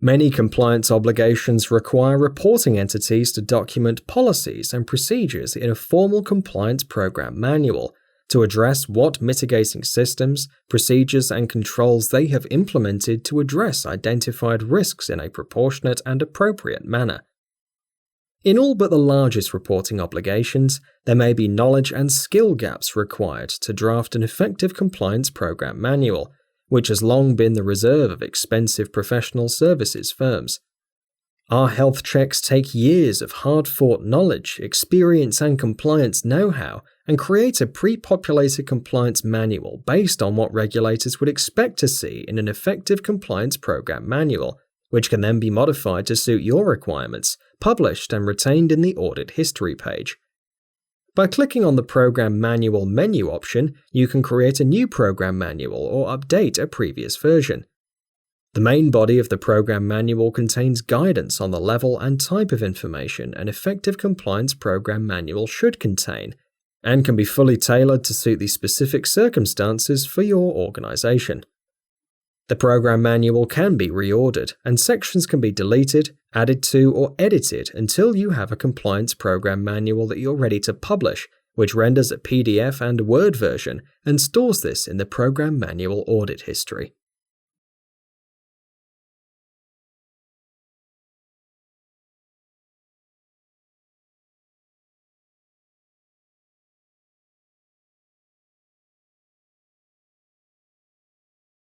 Many compliance obligations require reporting entities to document policies and procedures in a formal compliance program manual to address what mitigating systems, procedures, and controls they have implemented to address identified risks in a proportionate and appropriate manner. In all but the largest reporting obligations, there may be knowledge and skill gaps required to draft an effective compliance program manual, which has long been the reserve of expensive professional services firms. Our health checks take years of hard-fought knowledge, experience, and compliance know-how and create a pre-populated compliance manual based on what regulators would expect to see in an effective compliance program manual, which can then be modified to suit your requirements, published and retained in the audit history page. By clicking on the Program Manual menu option, you can create a new program manual or update a previous version. The main body of the program manual contains guidance on the level and type of information an effective compliance program manual should contain, and can be fully tailored to suit the specific circumstances for your organization. The program manual can be reordered, and sections can be deleted, added to, or edited until you have a compliance program manual that you're ready to publish, which renders a PDF and Word version and stores this in the program manual audit history.